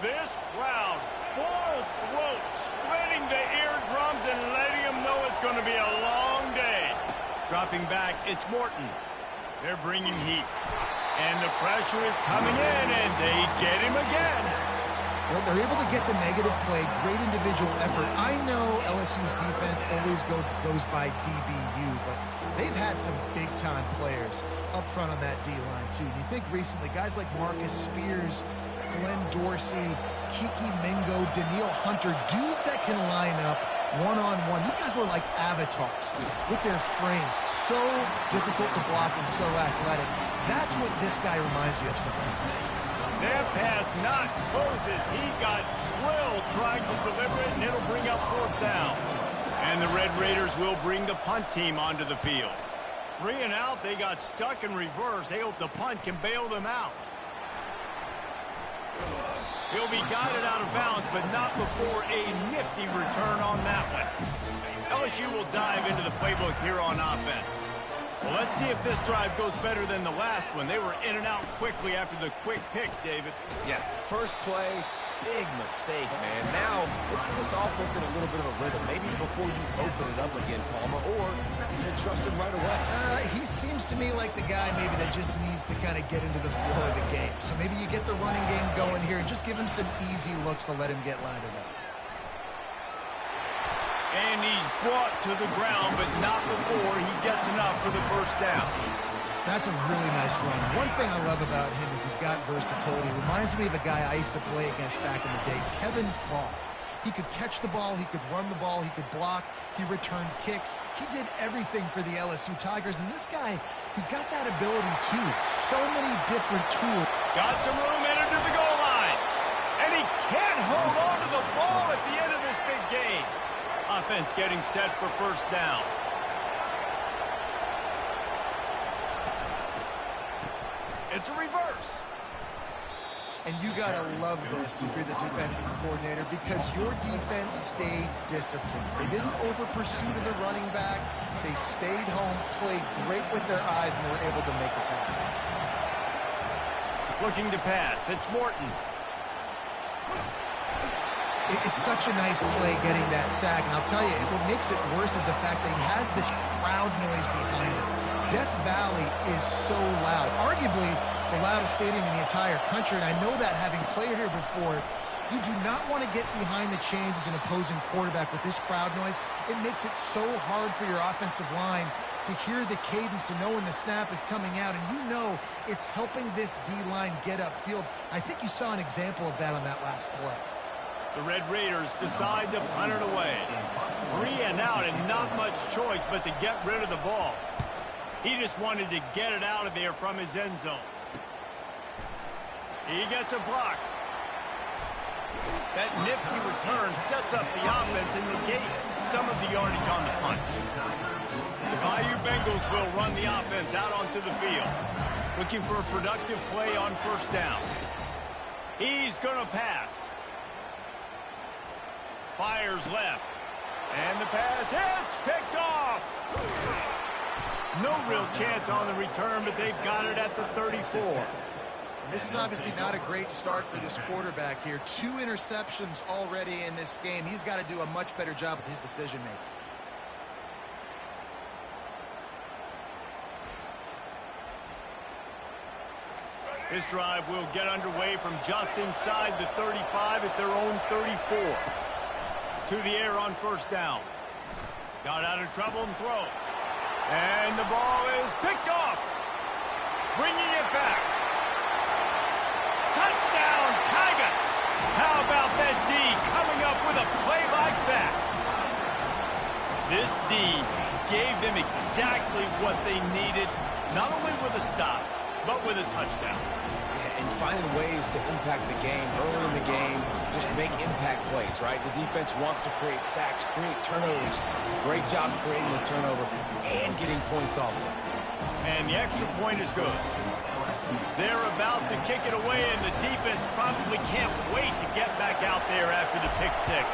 This crowd, full throat, splitting the eardrums and letting them know it's going to be a long day. Dropping back, it's Morton. They're bringing heat. And the pressure is coming in, and they get him again. Well, they're able to get the negative play, great individual effort. I know LSU's defense always goes by DBU, but they've had some big-time players up front on that D-line, too. You think recently, guys like Marcus Spears, Glenn Dorsey, Kiki Mingo, Daniil Hunter, dudes that can line up one-on-one. These guys were like avatars with their frames. So difficult to block and so athletic. That's what this guy reminds you of sometimes. That pass not Moses. He got drilled trying to deliver it, and it'll bring up 4th down. And the Red Raiders will bring the punt team onto the field. 3 and out, they got stuck in reverse. They hope the punt can bail them out. He'll be guided out of bounds, but not before a nifty return on that one. LSU will dive into the playbook here on offense. Well, let's see if this drive goes better than the last one. They were in and out quickly after the quick pick, David. Yeah, first play, big mistake, man. Now, let's get this offense in a little bit of a rhythm. Maybe before you open it up again, Palmer, or you trust him right away. He seems to me like the guy maybe that just needs to kind of get into the flow of the game. So maybe you get the running game going here and just give him some easy looks to let him get lined up. And he's brought to the ground, but not before he gets enough for the first down. That's a really nice run. One thing I love about him is he's got versatility. Reminds me of a guy I used to play against back in the day, Kevin Falk. He could catch the ball, he could run the ball, he could block, he returned kicks. He did everything for the LSU Tigers, and this guy, he's got that ability too. So many different tools. Got some room entered to the goal line. And he can't hold on to the ball at the end of this big game. Offense getting set for first down. It's a reverse. And you got to love this if you're the defensive coordinator because your defense stayed disciplined. They didn't over-pursue to the running back. They stayed home, played great with their eyes, and were able to make the tackle. Looking to pass. It's Morton. It's such a nice play getting that sack. And I'll tell you, what makes it worse is the fact that he has this crowd noise behind him. Death Valley is so loud. Arguably the loudest stadium in the entire country. And I know that having played here before, you do not want to get behind the chains as an opposing quarterback with this crowd noise. It makes it so hard for your offensive line to hear the cadence, to know when the snap is coming out. And you know it's helping this D-line get upfield. I think you saw an example of that on that last play. The Red Raiders decide to punt it away. 3 and out and not much choice but to get rid of the ball. He just wanted to get it out of there from his end zone. He gets a block. That nifty return sets up the offense and negates some of the yardage on the punt. The Bayou Bengals will run the offense out onto the field. Looking for a productive play on first down. He's going to pass. Fires left. And the pass hits. Picked off. No real chance on the return, but they've got it at the 34. This is obviously not a great start for this quarterback here. 2 interceptions already in this game. He's got to do a much better job with his decision-making. This drive will get underway from just inside the 35 at their own 34. To the air on first down. Got out of trouble and throws. And the ball is picked off. Bringing it back. Touchdown, Tigers! How about that D coming up with a play like that? This D gave them exactly what they needed, not only with a stop, but with a touchdown. Yeah, and finding ways to impact the game early in the game, just make impact plays, right? The defense wants to create sacks, create turnovers. Great job creating the turnover and getting points off of it. And the extra point is good. They're about to kick it away, and the defense probably can't wait to get back out there after the pick six.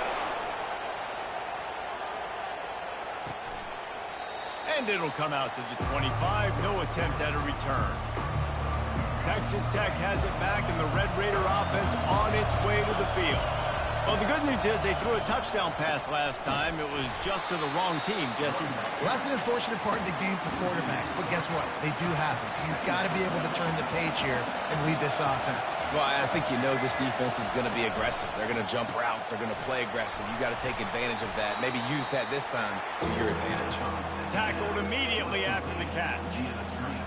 And it'll come out to the 25. No attempt at a return. Texas Tech has it back, and the Red Raider offense on its way to the field. Well, the good news is they threw a touchdown pass last time. It was just to the wrong team, Jesse. Well, that's an unfortunate part of the game for quarterbacks, but guess what? They do happen, so you've got to be able to turn the page here and lead this offense. Well, I think you know this defense is going to be aggressive. They're going to jump routes. They're going to play aggressive. You got to take advantage of that. Maybe use that this time to your advantage. Tackled immediately after the catch.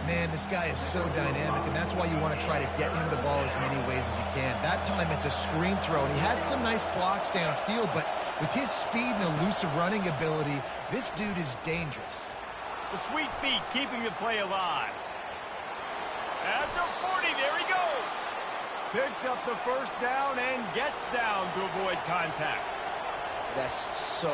Man, this guy is so dynamic, and that's why you want to try to get him the ball as many ways as you can. That time, it's a screen throw, and he had some nice blocks downfield, but with his speed and elusive running ability, this dude is dangerous. The sweet feet keeping the play alive. At the 40, there he goes. Picks up the first down and gets down to avoid contact. That's so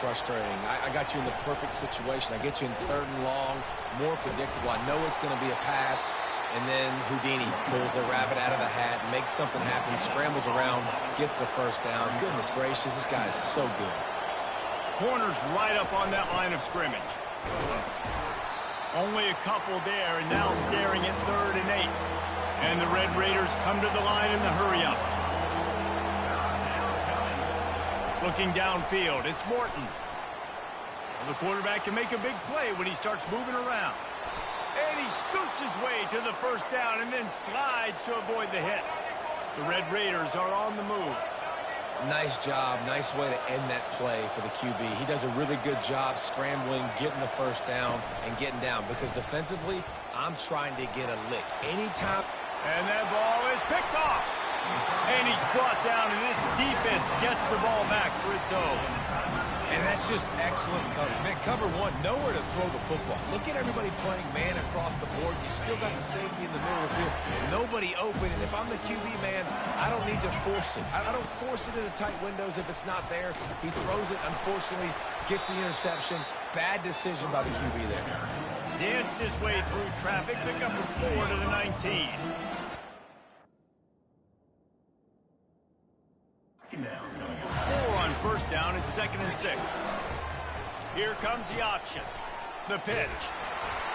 frustrating. I got you in the perfect situation. I get you in 3rd and long, more predictable. I know it's going to be a pass, and then Houdini pulls the rabbit out of the hat, makes something happen, scrambles around, gets the first down. Goodness gracious, this guy is so good. Corner's right up on that line of scrimmage. Only a couple there, and now staring at 3rd and 8. And the Red Raiders come to the line in the hurry-up. Looking downfield, it's Morton. The quarterback can make a big play when he starts moving around. And he scoots his way to the first down and then slides to avoid the hit. The Red Raiders are on the move. Nice job. Nice way to end that play for the QB. He does a really good job scrambling, getting the first down, and getting down. Because defensively, I'm trying to get a lick. Anytime. And that ball is picked off. And he's brought down, and this defense gets the ball back for its own. And that's just excellent coverage. Man, cover one, nowhere to throw the football. Look at everybody playing man across the board. You still got the safety in the middle of the field. Nobody open, and if I'm the QB, man, I don't need to force it. I don't force it into tight windows if it's not there. He throws it, unfortunately, gets the interception. Bad decision by the QB there. Danced his way through traffic, pick up a 4 to the 19. On first down, it's 2nd and 6. Here comes the option. The pitch.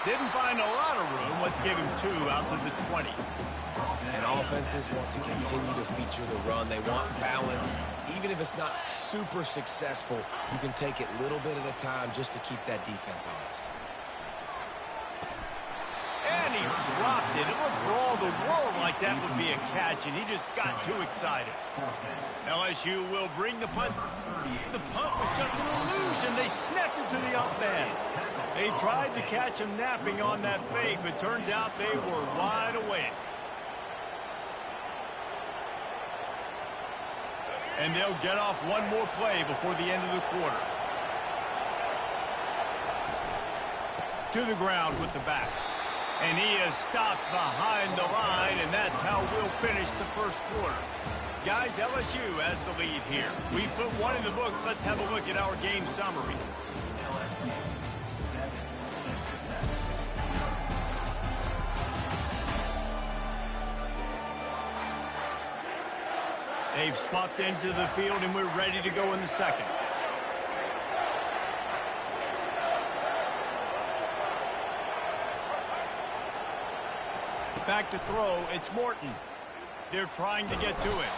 Didn't find a lot of room. Let's give him 2 out to the 20. And offenses want to continue to feature the run. They want balance. Even if it's not super successful, you can take it little bit at a time just to keep that defense honest. And he dropped it. It looked for all the world like that would be a catch, and he just got too excited. LSU will bring the punt. The punt was just an illusion. They snapped it to the up man. They tried to catch him napping on that fake, but turns out they were wide awake. And they'll get off one more play before the end of the quarter. To the ground with the back. And he is stopped behind the line, and that's how we'll finish the first quarter. Guys, LSU has the lead here. We put one in the books. Let's have a look at our game summary. They've swapped into the field, and we're ready to go in the second. Back to throw, it's Morton. They're trying to get to it.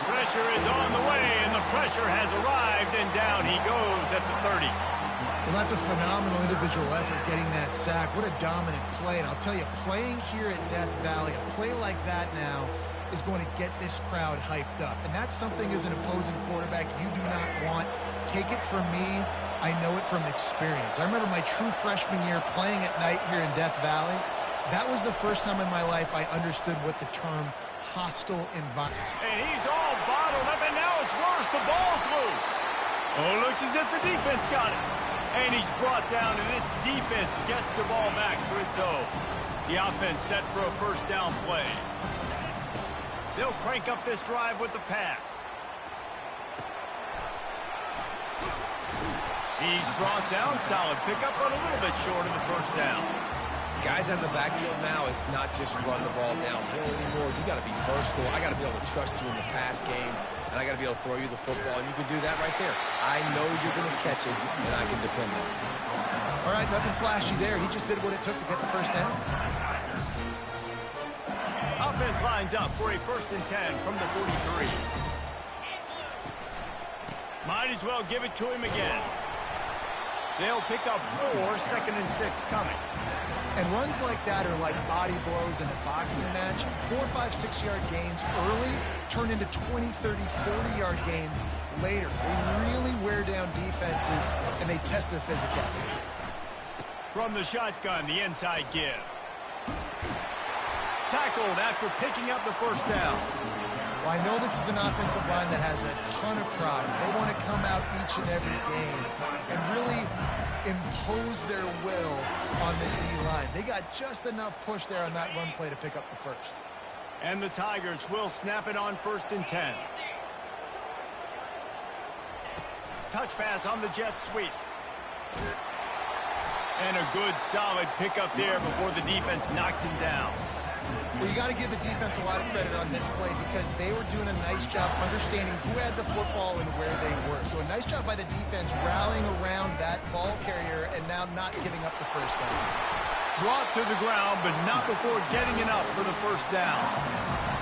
Pressure is on the way, and the pressure has arrived, and down he goes at the 30. Well, that's a phenomenal individual effort getting that sack. What a dominant play. And I'll tell you, playing here at Death Valley, a play like that now is going to get this crowd hyped up. And that's something as an opposing quarterback you do not want. Take it from me. I know it from experience. I remember my true freshman year playing at night here in Death Valley. That was the first time in my life I understood what the term hostile environment. And he's all bottled up, and now it's worse. The ball's loose. Oh, looks as if the defense got it. And he's brought down, and this defense gets the ball back for its own. The offense set for a first down play. They'll crank up this drive with the pass. He's brought down, solid pickup, but a little bit short of the first down. Guys out of the backfield now, it's not just run the ball downhill anymore. You got to be versatile. I got to be able to trust you in the pass game, and I got to be able to throw you the football, and you can do that right there. I know you're going to catch it, and I can depend on it. All right, nothing flashy there. He just did what it took to get the first down. offense lines up for a 1st and 10 from the 43. Might as well give it to him again. They'll pick up 4, 2nd and 6 coming. And runs like that are like body blows in a boxing match. 4, 5, 6-yard gains early turn into 20, 30, 40-yard gains later. They really wear down defenses, and they test their physicality. From the shotgun, the inside give. Tackled after picking up the 1st down. Well, I know this is an offensive line that has a ton of pride. They want to come out each and every game and really impose their will on the D-line. They got just enough push there on that run play to pick up the 1st. And the Tigers will snap it on 1st and 10. Touch pass on the jet sweep. And a good, solid pickup there before the defense knocks him down. Well, you got to give the defense a lot of credit on this play because they were doing a nice job understanding who had the football and where they were. So a nice job by the defense rallying around that ball carrier and now not giving up the 1st down. Brought to the ground, but not before getting enough for the 1st down.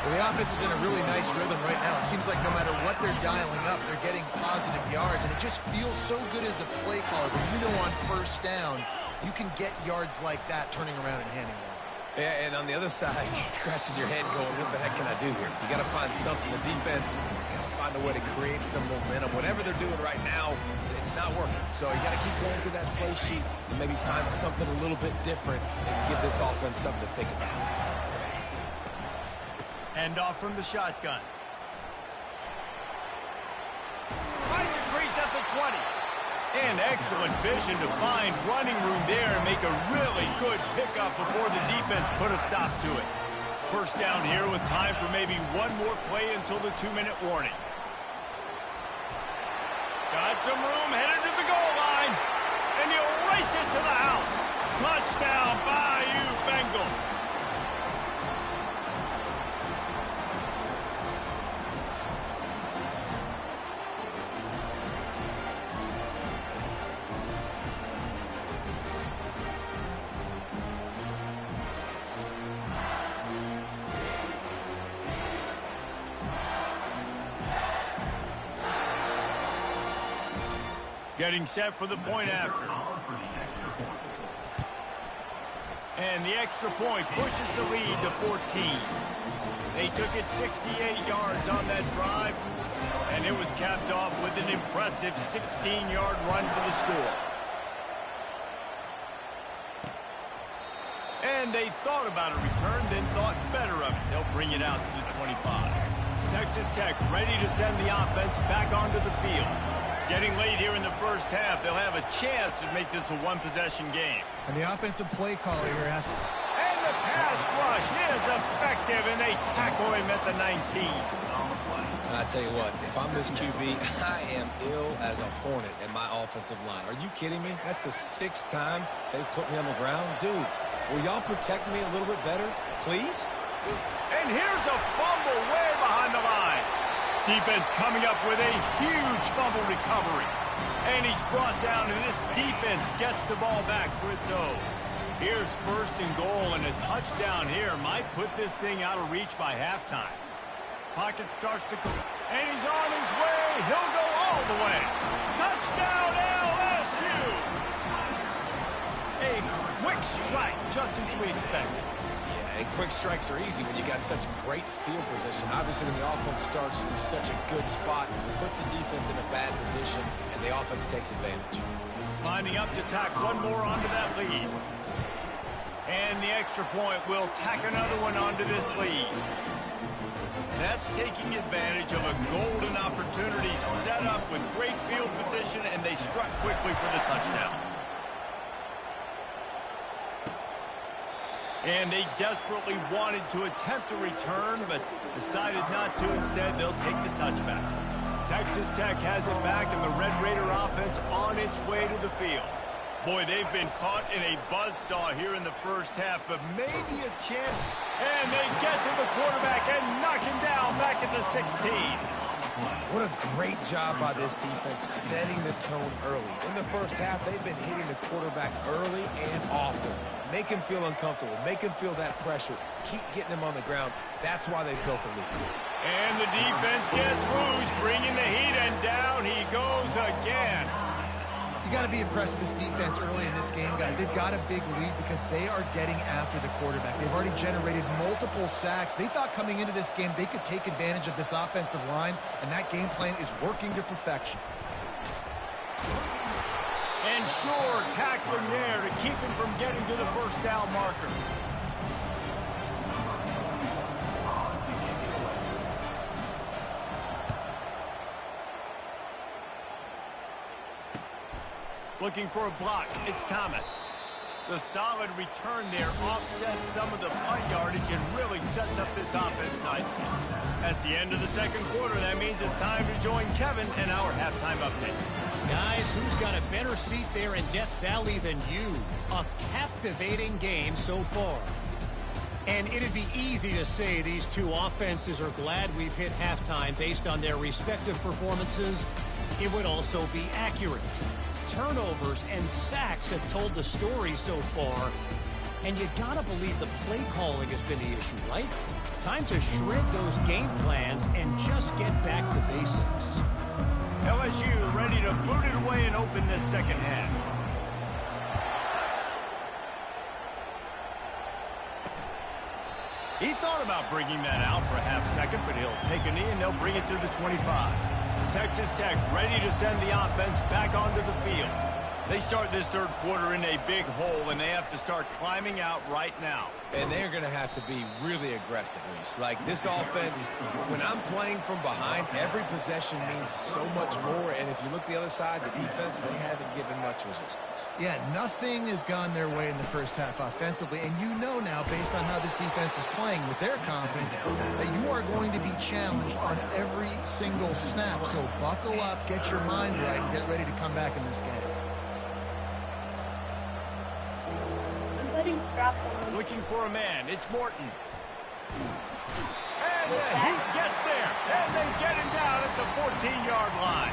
Well, the offense is in a really nice rhythm right now. It seems like no matter what they're dialing up, they're getting positive yards, and it just feels so good as a play caller when you know on 1st down you can get yards like that turning around and handing it off. Yeah, and on the other side, you're scratching your head going, what the heck can I do here? You got to find something. The defense has got to find a way to create some momentum. Whatever they're doing right now, it's not working. So you got to keep going to that play sheet and maybe find something a little bit different and give this offense something to think about. Hand off from the shotgun. Finds a crease at the 20. And excellent vision to find running room there and make a really good pickup before the defense put a stop to it. 1st down here with time for maybe one more play until the 2-minute warning. Got some room, headed to the goal line. And he'll race it to the house. Touchdown, Bayou Bengals. Getting set for the point after. And the extra point pushes the lead to 14. They took it 68 yards on that drive, and it was capped off with an impressive 16-yard run for the score. And they thought about a return, then thought better of it. They'll bring it out to the 25. Texas Tech ready to send the offense back onto the field. Getting late here in the 1st half, they'll have a chance to make this a one-possession game. And the offensive play caller here has to... And the pass rush is effective, and they tackle him at the 19. I tell you what, if I'm this QB, I am ill as a hornet in my offensive line. Are you kidding me? That's the 6th time they've put me on the ground. Dudes, will y'all protect me a little bit better, please? And here's a fumble way behind the line. Defense coming up with a huge fumble recovery. And he's brought down, and this defense gets the ball back for its own. Here's 1st and goal, and a touchdown here might put this thing out of reach by halftime. Pocket starts to go, and he's on his way. He'll go all the way. Touchdown, LSU! A quick strike, just as we expected. And quick strikes are easy when you got such great field position. Obviously, when the offense starts in such a good spot, it puts the defense in a bad position, and the offense takes advantage. Lining up to tack one more onto that lead. And the extra point will tack another one onto this lead. That's taking advantage of a golden opportunity set up with great field position, and they struck quickly for the touchdown. And they desperately wanted to attempt a return, but decided not to. Instead, they'll take the touchback. Texas Tech has it back, and the Red Raider offense on its way to the field. Boy, they've been caught in a buzzsaw here in the 1st half, but maybe a chance. And they get to the quarterback and knock him down back at the 16. What a great job by this defense setting the tone early. In the 1st half, they've been hitting the quarterback early and often, making Make him feel uncomfortable. Make him feel that pressure. Keep getting him on the ground. That's why they've built a lead. And the defense gets loose, bringing the heat, and down he goes again. You got to be impressed with this defense early in this game, guys. They've got a big lead because they are getting after the quarterback. They've already generated multiple sacks. They thought coming into this game they could take advantage of this offensive line, and that game plan is working to perfection. And sure, tackling there to keep him from getting to the first down marker. Looking for a block, it's Thomas. The solid return there offsets some of the punt yardage and really sets up this offense nicely. That's the end of the second quarter. That means it's time to join Kevin and our halftime update. Guys, who's got a better seat there in Death Valley than you? A captivating game so far. And it'd be easy to say these two offenses are glad we've hit halftime based on their respective performances. It would also be accurate. Turnovers and sacks have told the story so far. And you gotta believe the play calling has been the issue, right? Time to shred those game plans and just get back to basics. LSU ready to boot it away and open this second half. He thought about bringing that out for a half second, but he'll take a knee and they'll bring it to the 25. Texas Tech ready to send the offense back onto the field. They start this third quarter in a big hole, and they have to start climbing out right now. And they're going to have to be really aggressive, Reese. Like this offense, when I'm playing from behind, every possession means so much more. And if you look the other side, the defense, they haven't given much resistance. Yeah, nothing has gone their way in the first half offensively. And you know now, based on how this defense is playing with their confidence, that you are going to be challenged on every single snap. So buckle up, get your mind right, and get ready to come back in this game. Looking for a man. It's Morton. And the heat gets there. And they get him down at the 14-yard line.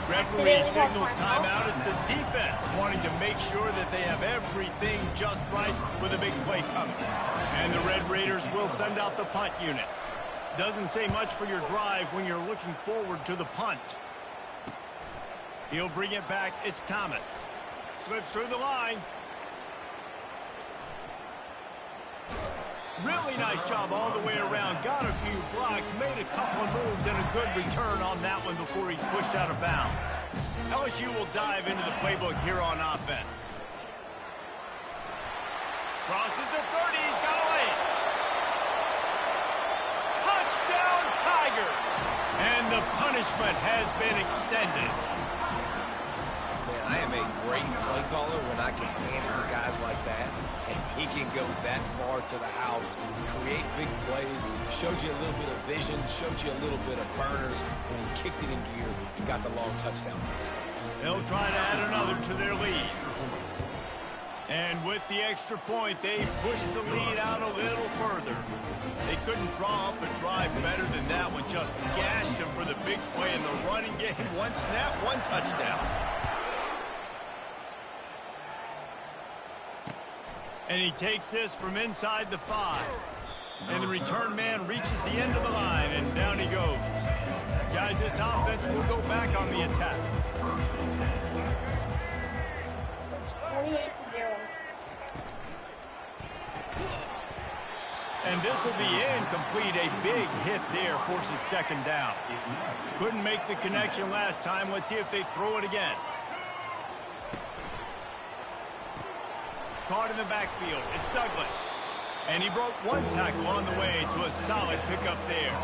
Referee signals timeout. It's the defense wanting to make sure that they have everything just right with a big play coming. And the Red Raiders will send out the punt unit. Doesn't say much for your drive when you're looking forward to the punt. He'll bring it back. It's Thomas. Slips through the line. Really nice job all the way around. Got a few blocks, made a couple of moves, and a good return on that one before he's pushed out of bounds. LSU will dive into the playbook here on offense. Crosses the 30. He's got a lane. Touchdown, Tigers! And the punishment has been extended. Man, I am a great play caller when I can hand it to guys like that. And he can go that far to the house, create big plays, showed you a little bit of vision, showed you a little bit of burners when he kicked it in gear and got the long touchdown. They'll try to add another to their lead. And with the extra point, they push the lead out a little further. They couldn't draw up a drive better than that one. Just gashed them for the big play in the running game. One snap, one touchdown. And he takes this from inside the 5. And the return man reaches the end of the line, and down he goes. Guys, this offense will go back on the attack. It's 28-0. And this will be incomplete. A big hit there forces second down. Couldn't make the connection last time. Let's see if they throw it again. Caught in the backfield. It's Douglas. And he broke one tackle on the way to a solid pickup there.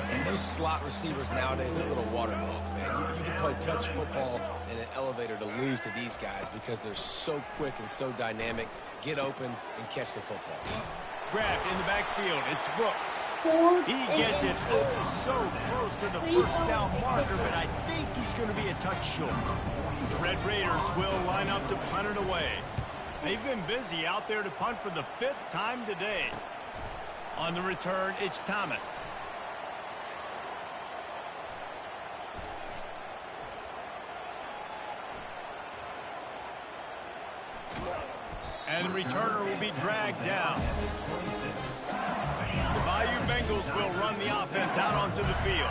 And those slot receivers nowadays, they're little water bugs, man. You can play touch football in an elevator to lose to these guys because they're so quick and so dynamic. Get open and catch the football. Grabbed in the backfield. It's Brooks. He gets it so close to the first down marker, but I think he's going to be a touch short. The Red Raiders will line up to punt it away. They've been busy out there to punt for the 5th time today. On the return, it's Thomas. And the returner will be dragged down. The Bayou Bengals will run the offense out onto the field.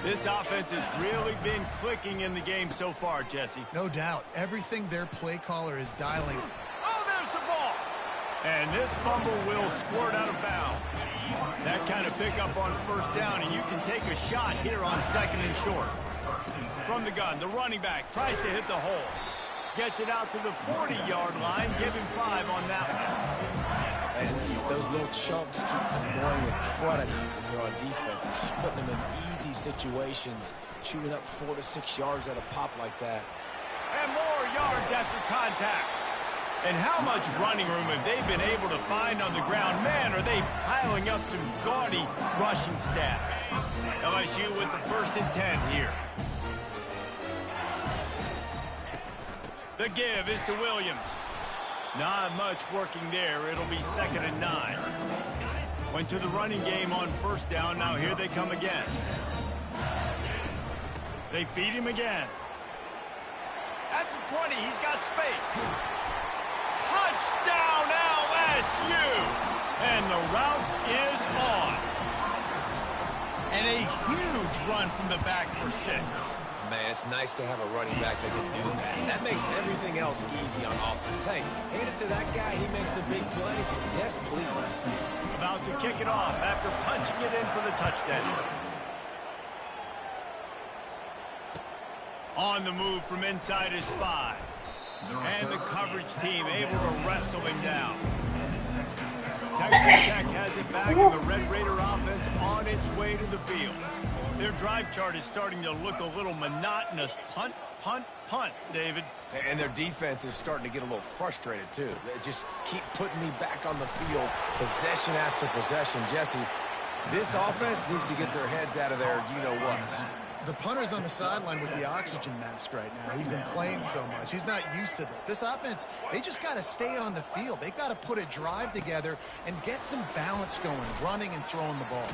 This offense has really been clicking in the game so far, Jesse. No doubt. Everything their play caller is dialing. Oh, there's the ball. And this fumble will squirt out of bounds. That kind of pickup on first down, and you can take a shot here on 2nd and short. From the gun, the running back tries to hit the hole. Gets it out to the 40-yard line. Give him 5 on that one. And those little chunks keep annoying the crud out of you when you're on defense. It's just putting them in easy situations, chewing up 4 to 6 yards at a pop like that. And more yards after contact. And how much running room have they been able to find on the ground? Man, are they piling up some gaudy rushing stats. LSU with the 1st and 10 here. The give is to Williams. Not much working there. It'll be 2nd and 9. Went to the running game on 1st down. Now here they come again. They feed him again. At the 20, he's got space. Touchdown LSU! And the route is on. And a huge run from the back for 6. Man, it's nice to have a running back that can do that. And that makes everything else easy on offense. Hey, hand it to that guy. He makes a big play. Yes, please. About to kick it off after punching it in for the touchdown. On the move from inside his 5. And the coverage team able to wrestle him down. Texas Tech has it back, and the Red Raider offense on its way to the field. Their drive chart is starting to look a little monotonous. Punt, punt, punt, David. And their defense is starting to get a little frustrated, too. They just keep putting me back on the field, possession after possession. Jesse, this offense needs to get their heads out of their you-know-whats. The punter's on the sideline with the oxygen mask right now. He's been playing so much. He's not used to this. This offense, they just got to stay on the field. They got to put a drive together and get some balance going, running and throwing the ball.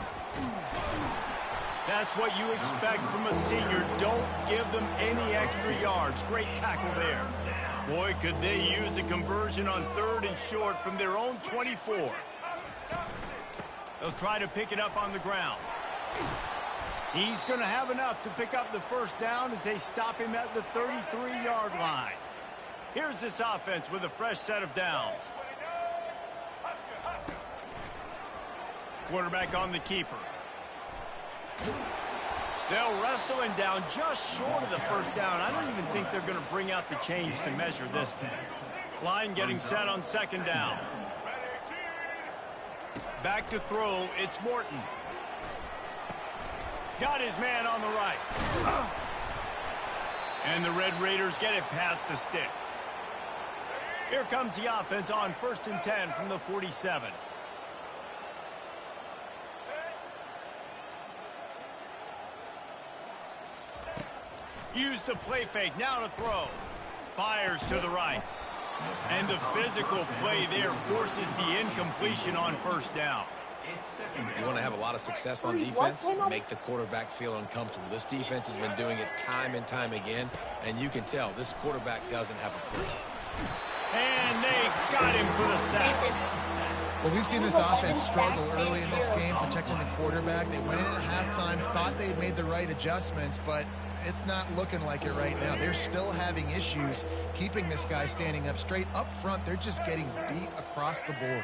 That's what you expect from a senior. Don't give them any extra yards. Great tackle there. Boy, could they use a conversion on 3rd and short from their own 24. They'll try to pick it up on the ground. He's going to have enough to pick up the 1st down as they stop him at the 33-yard line. Here's this offense with a fresh set of downs. Quarterback on the keeper. They'll wrestle him down just short of the 1st down. I don't even think they're going to bring out the chains to measure this one. Line getting set on 2nd down. Back to throw. It's Morton. Got his man on the right. And the Red Raiders get it past the sticks. Here comes the offense on 1st and 10 from the 47. Use the play fake. Now to throw. Fires to the right. And the physical play there forces the incompletion on 1st down. You want to have a lot of success on defense? Make the quarterback feel uncomfortable. This defense has been doing it time and time again, and you can tell this quarterback doesn't have a clue. And they got him for the sack. Well, we've seen this offense struggle early in this game, protecting the quarterback. They went in at halftime, thought they had made the right adjustments, but it's not looking like it right now. They're still having issues keeping this guy standing up straight. Up front, they're just getting beat across the board.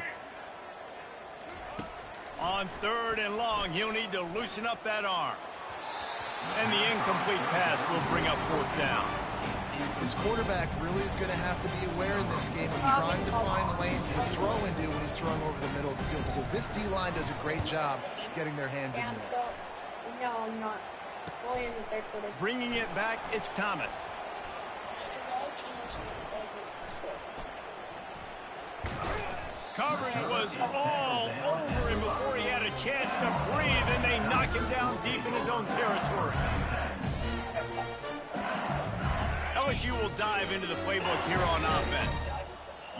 On 3rd and long, he'll need to loosen up that arm. And the incomplete pass will bring up 4th down. His quarterback really is going to have to be aware in this game of trying to find lanes to throw into when he's throwing over the middle of the field, because this D-line does a great job getting their hands in there. No, I'm not. Going in the 3rd quarter. Bringing it back, it's Thomas. Coverage was all over him before he had a chance to breathe, and they knock him down deep in his own territory. LSU will dive into the playbook here on offense.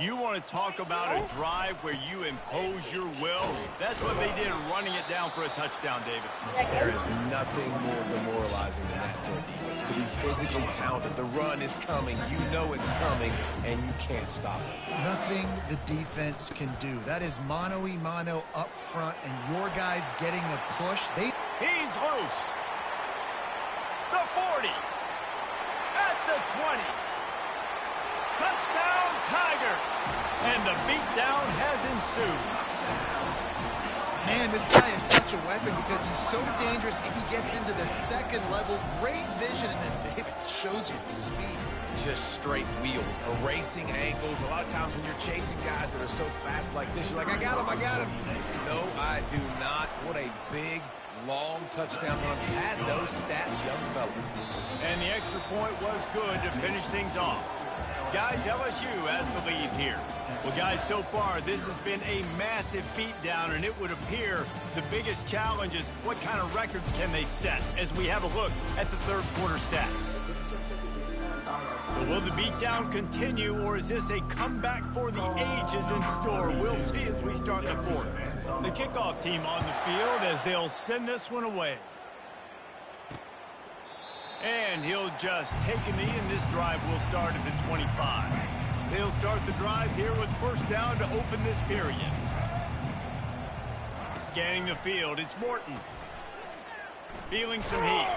You want to talk about a drive where you impose your will? That's what they did, running it down for a touchdown, David. There is nothing more demoralizing than that for a defense. To be physically pounded, the run is coming, you know it's coming, and you can't stop it. Nothing the defense can do. That is mano-a-mano up front, and your guys getting a push. He's loose. The 40. At the 20. Touchdown, Tigers! And the beatdown has ensued. Man, this guy is such a weapon because he's so dangerous if he gets into the second level. Great vision, and then David shows you the speed. Just straight wheels, erasing angles. A lot of times when you're chasing guys that are so fast like this, you're like, I got him, I got him. No, I do not. What a big, long touchdown run. Add those stats, young fella. And the extra point was good to finish things off. Guys, LSU has the lead here. Well, guys, so far, this has been a massive beatdown, and it would appear the biggest challenge is what kind of records can they set as we have a look at the third quarter stats. So will the beatdown continue, or is this a comeback for the ages in store? We'll see as we start the fourth. The kickoff team on the field as they'll send this one away. And he'll just take a knee, and this drive will start at the 25. They'll start the drive here with first down to open this period. Scanning the field, it's Morton. Feeling some heat.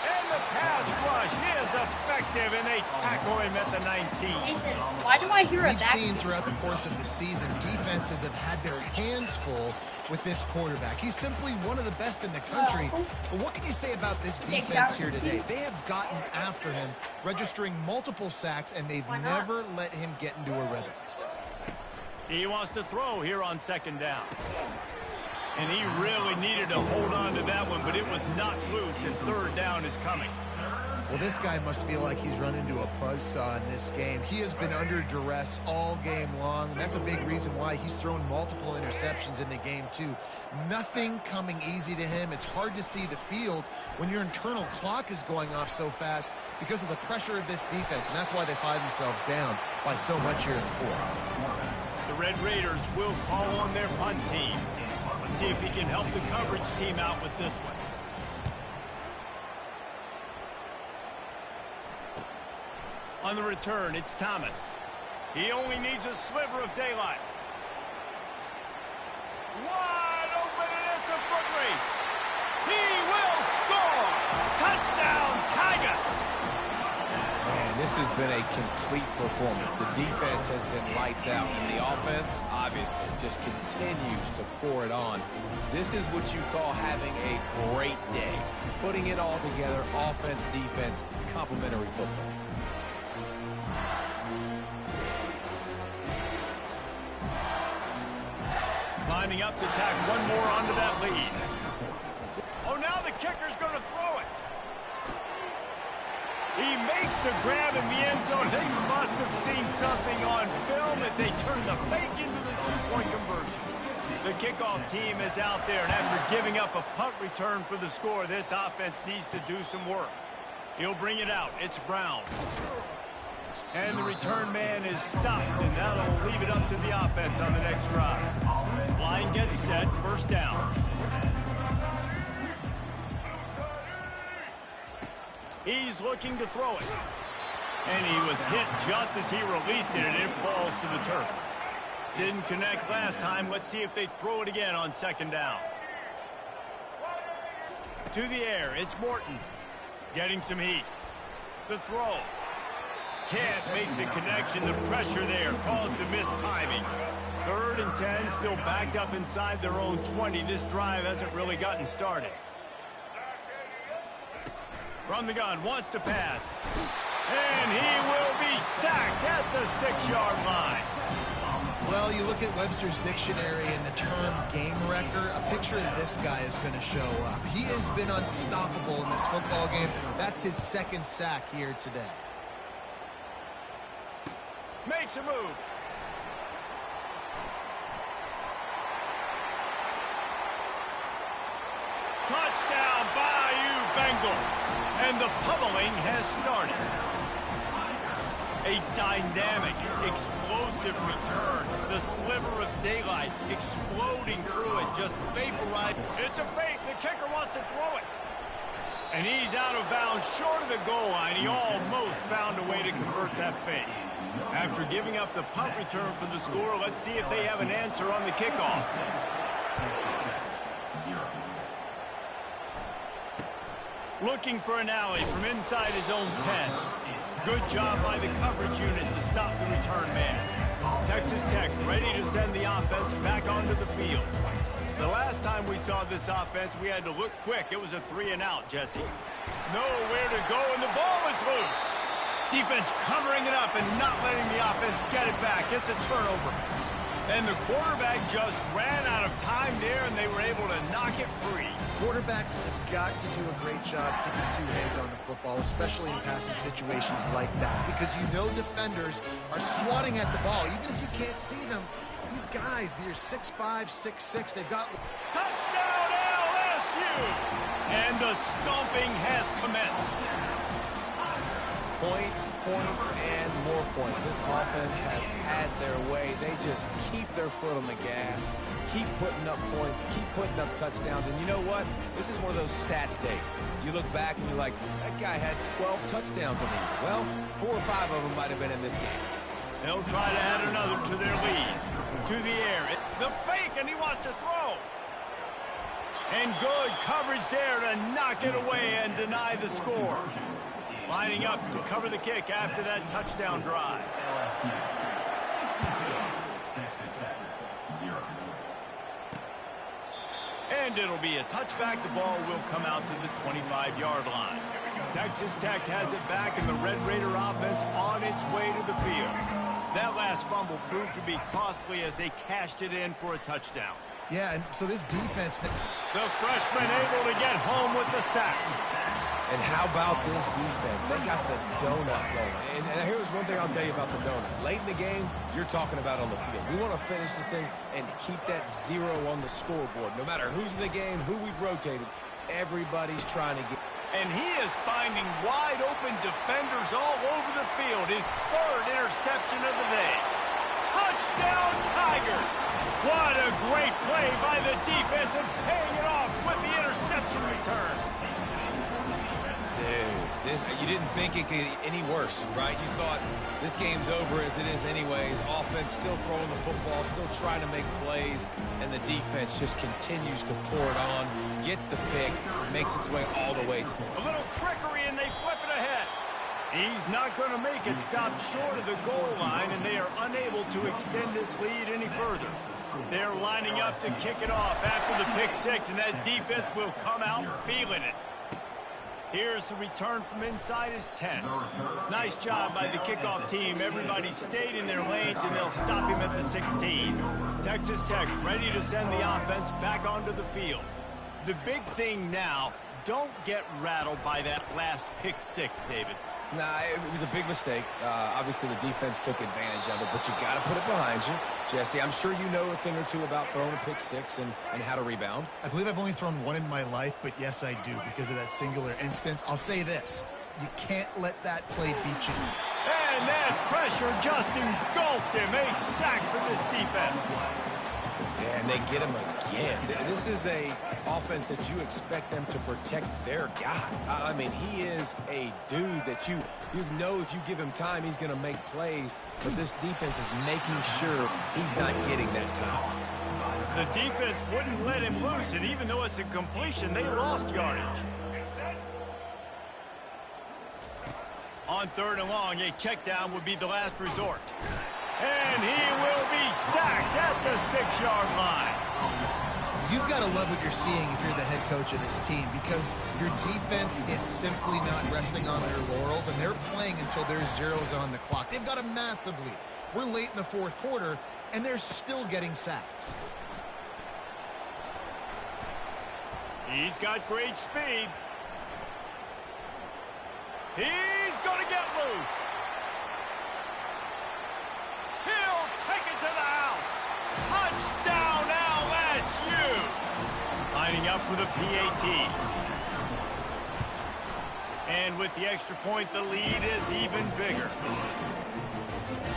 And the pass rush is effective, and they tackle him at the 19. Nathan, why do I hear a We've back? seen throughout the course of the season, defenses have had their hands full with this quarterback. He's simply one of the best in the country. But what can you say about this defense here today? They have gotten after him, registering multiple sacks, and they've never let him get into a rhythm. He wants to throw here on second down. And he really needed to hold on to that one, but it was not loose, and third down is coming. Well, this guy must feel like he's run into a buzzsaw in this game. He has been under duress all game long, and that's a big reason why he's thrown multiple interceptions in the game, too. Nothing coming easy to him. It's hard to see the field when your internal clock is going off so fast because of the pressure of this defense, and that's why they find themselves down by so much here in the fourth. The Red Raiders will call on their punt team. Let's see if he can help the coverage team out with this one. On the return, it's Thomas. He only needs a sliver of daylight. Wide open, and it's a foot race. He will score! Touchdown, Tigers! Man, this has been a complete performance. The defense has been lights out, and the offense, obviously, just continues to pour it on. This is what you call having a great day. Putting it all together, offense, defense, complementary football. Lining up to tack one more onto that lead. Oh, now the kicker's going to throw it. He makes the grab in the end zone. They must have seen something on film as they turn the fake into the two-point conversion. The kickoff team is out there, and after giving up a punt return for the score, this offense needs to do some work. He'll bring it out. It's Brown. And the return man is stopped, and that'll leave it up to the offense on the next drive. Line gets set, first down. He's looking to throw it. And he was hit just as he released it, and it falls to the turf. Didn't connect last time. Let's see if they throw it again on second down. To the air, it's Morton. Getting some heat. The throw. Can't make the connection. The pressure there caused the missed timing. 3rd and 10, still backed up inside their own 20. This drive hasn't really gotten started. From the gun, wants to pass. And he will be sacked at the 6-yard line. Well, you look at Webster's dictionary and the term game wrecker, a picture of this guy is going to show up. He has been unstoppable in this football game. That's his 2nd sack here today. Makes a move. Touchdown, Bayou Bengals. And the pummeling has started. A A dynamic, explosive return. The sliver of daylight exploding through it, just vaporized. It's a fake. The kicker wants to throw it. And he's out of bounds, short of the goal line. He almost found a way to convert that fake. After giving up the punt return for the score, let's see if they have an answer on the kickoff. Looking for an alley from inside his own 10. Good job by the coverage unit to stop the return man. Texas Tech ready to send the offense back onto the field. The last time we saw this offense, we had to look quick. It was a 3-and-out, Jesse. Nowhere to go, and the ball is loose. Defense covering it up and not letting the offense get it back. It's a turnover. And the quarterback just ran out of time there, and they were able to knock it free. Quarterbacks have got to do a great job keeping two hands on the football, especially in passing situations like that, because you know defenders are swatting at the ball. Even if you can't see them, these guys, they're 6'5", 6'6", they've got... Touchdown LSU! And the stomping has commenced. Points, and more points. This offense has had their way. They just keep their foot on the gas, keep putting up points, keep putting up touchdowns. And you know what? This is one of those stats days. You look back and you're like, that guy had 12 touchdowns in the year. Well, 4 or 5 of them might have been in this game. They'll try to add another to their lead. To the air. The fake, and he wants to throw. And good coverage there to knock it away and deny the score. Lining up to cover the kick after that touchdown drive. And it'll be a touchback. The ball will come out to the 25-yard line. Texas Tech has it back, and the Red Raider offense on its way to the field. That last fumble proved to be costly as they cashed it in for a touchdown. Yeah, and so this defense... The freshman able to get home with the sack. And how about this defense? They got the donut going. And here's one thing I'll tell you about the donut. Late in the game, you're talking about on the field. We want to finish this thing and keep that 0 on the scoreboard. No matter who's in the game, who we've rotated, everybody's trying to get... And he is finding wide-open defenders all over the field. His 3rd interception of the day. Touchdown, Tigers! What a great play by the defense and paying it off with the interception return. Dude, you didn't think it could get any worse, right? You thought this game's over as it is anyways. Offense still throwing the football, still trying to make plays, and the defense just continues to pour it on, gets the pick, makes its way all the way to... A little trickery, and they flip it ahead. He's not going to make it. Stopped short of the goal line, and they are unable to extend this lead any further. They're lining up to kick it off after the pick 6, and that defense will come out feeling it. Here's the return from inside his 10. Nice job by the kickoff team. Everybody stayed in their lanes, and they'll stop him at the 16. Texas Tech ready to send the offense back onto the field. The big thing now, don't get rattled by that last pick 6, David. Nah, it was a big mistake. Obviously, the defense took advantage of it, but you got to put it behind you. Jesse, I'm sure you know a thing or two about throwing a pick 6 and how to rebound. I believe I've only thrown one in my life, but yes, I do, because of that singular instance. I'll say this. You can't let that play beat you. And that pressure just engulfed him. A sack for this defense. Yeah, and they get him again. This is a offense that you expect them to protect their guy. I mean, he is a dude that you know if you give him time, he's going to make plays. But this defense is making sure he's not getting that time. The defense wouldn't let him loose, and even though it's a completion, they lost yardage. On 3rd and long, a check down would be the last resort. And he will be sacked at the 6-yard line. You've got to love what you're seeing if you're the head coach of this team, because your defense is simply not resting on their laurels, and they're playing until there's zeros on the clock. They've got a massive lead. We're late in the 4th quarter, and they're still getting sacks. He's got great speed. He's going to get loose. He'll take it to the house. Touchdown, LSU. Lining up for the PAT. And with the extra point, the lead is even bigger.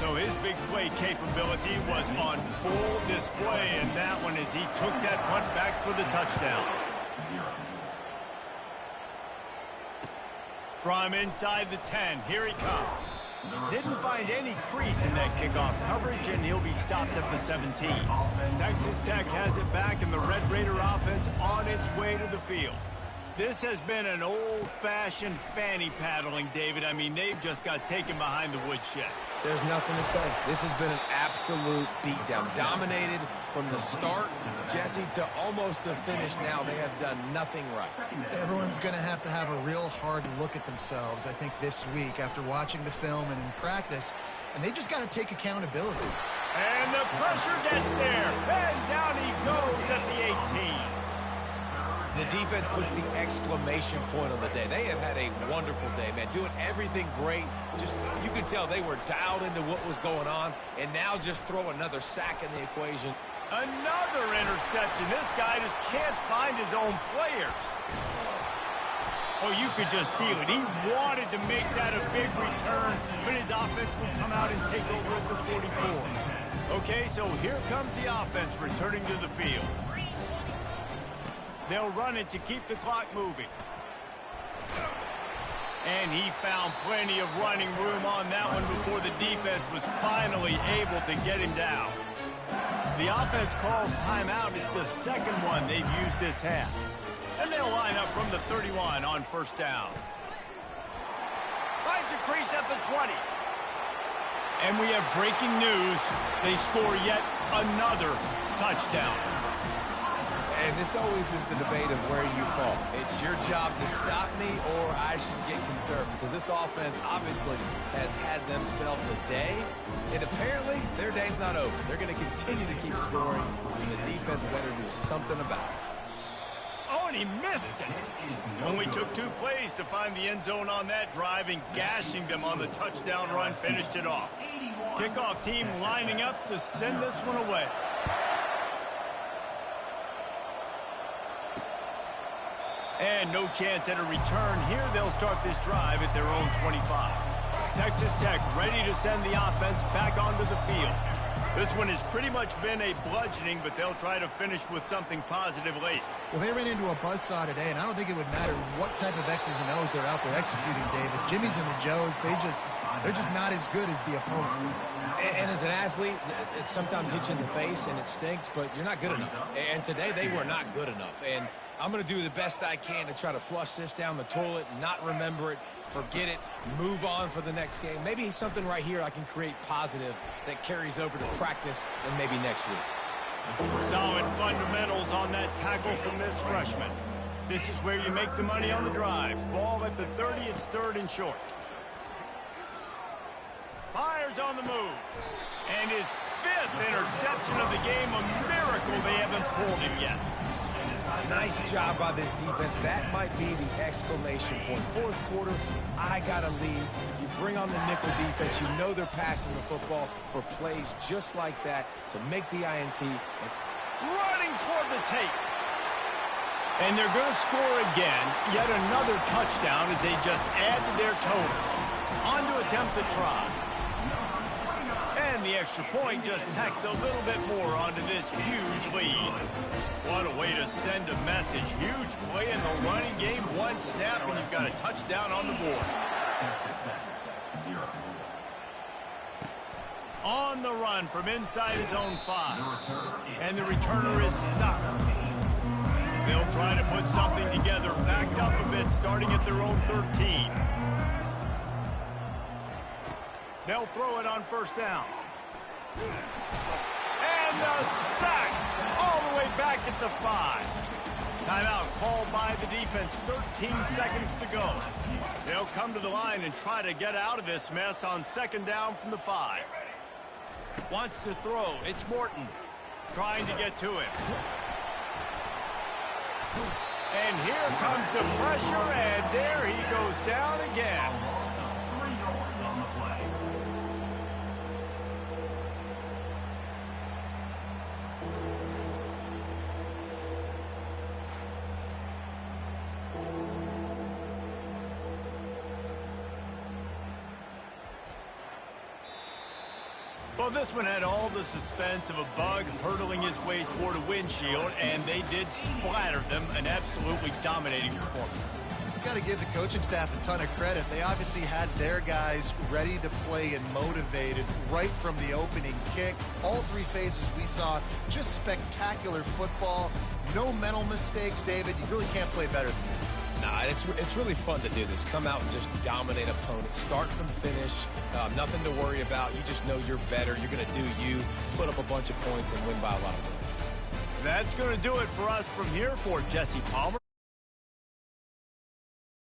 So his big play capability was on full display in that one as he took that punt back for the touchdown. From inside the 10, here he comes. Didn't find any crease in that kickoff coverage, and he'll be stopped at the 17. Texas Tech has it back, and the Red Raider offense on its way to the field. This has been an old-fashioned fanny paddling, David. I mean, they've just got taken behind the woodshed. There's nothing to say. This has been an absolute beatdown. Dominated from the start, Jesse, to almost the finish now. They have done nothing right. Everyone's going to have a real hard look at themselves, I think, this week after watching the film and in practice, and they just got to take accountability. And the pressure gets there, and down he goes at the 18. The defense puts the exclamation point on the day. They have had a wonderful day, man. Doing everything great. Just, you could tell they were dialed into what was going on, and now just throw another sack in the equation. Another interception. This guy just can't find his own players. Oh, you could just feel it. He wanted to make that a big return, but his offense will come out and take over at the 44. Okay, so here comes the offense returning to the field. They'll run it to keep the clock moving. And he found plenty of running room on that one before the defense was finally able to get him down. The offense calls timeout. It's the second one they've used this half. And they'll line up from the 31 on first down. Finds a crease at the 20. And we have breaking news. They score yet another touchdown. And this always is the debate of where you fall. It's your job to stop me, or I should get conservative, because this offense obviously has had themselves a day, and apparently their day's not over. They're going to continue to keep scoring, and the defense better do something about it. Oh, and he missed it. Only took 2 plays to find the end zone on that drive, and gashing them on the touchdown run finished it off. Kickoff team lining up to send this one away. And no chance at a return here. They'll start this drive at their own 25. Texas Tech ready to send the offense back onto the field. This one has pretty much been a bludgeoning, but they'll try to finish with something positive late. Well, they ran into a buzzsaw today, and I don't think it would matter what type of X's and O's they're out there executing, David. Jimmy's and the Joes, they're just not as good as the opponent. And as an athlete, it sometimes hits you in the face, and it stinks, but you're not good enough. And today, they were not good enough. And I'm going to do the best I can to try to flush this down the toilet, not remember it, forget it, move on for the next game. Maybe something right here I can create positive that carries over to practice and maybe next week. Solid fundamentals on that tackle from this freshman. This is where you make the money on the drive. Ball at the 30, it's 3rd and short. Fires on the move. And his 5th interception of the game, a miracle they haven't pulled him yet. Nice job by this defense. That might be the exclamation point. 4th quarter, I got a lead. You bring on the nickel defense. You know they're passing the football for plays just like that to make the INT. And running toward the tape. And they're going to score again. Yet another touchdown as they just add to their total. On to attempt the try. And the extra point just tacks a little bit more onto this huge lead. What a way to send a message. Huge play in the running game. 1 snap, and you've got a touchdown on the board. On the run from inside his own 5. And the returner is stopped. They'll try to put something together, backed up a bit, starting at their own 13. They'll throw it on first down. And a sack all the way back at the 5. Timeout called by the defense. 13 seconds to go. They'll come to the line and try to get out of this mess on 2nd down from the 5. Wants to throw. It's Morton trying to get to him. And here comes the pressure, and there he goes down again. Well, this one had all the suspense of a bug hurtling his way toward a windshield, and they did splatter them, an absolutely dominating performance. You've got to give the coaching staff a ton of credit. They obviously had their guys ready to play and motivated right from the opening kick. All three phases we saw, just spectacular football. No mental mistakes, David. You really can't play better than that. Nah, it's really fun to do this. Come out and just dominate opponents. Start from finish. Nothing to worry about. You just know you're better. You're going to do you, put up a bunch of points, and win by a lot of points. That's going to do it for us from here for Jesse Palmer.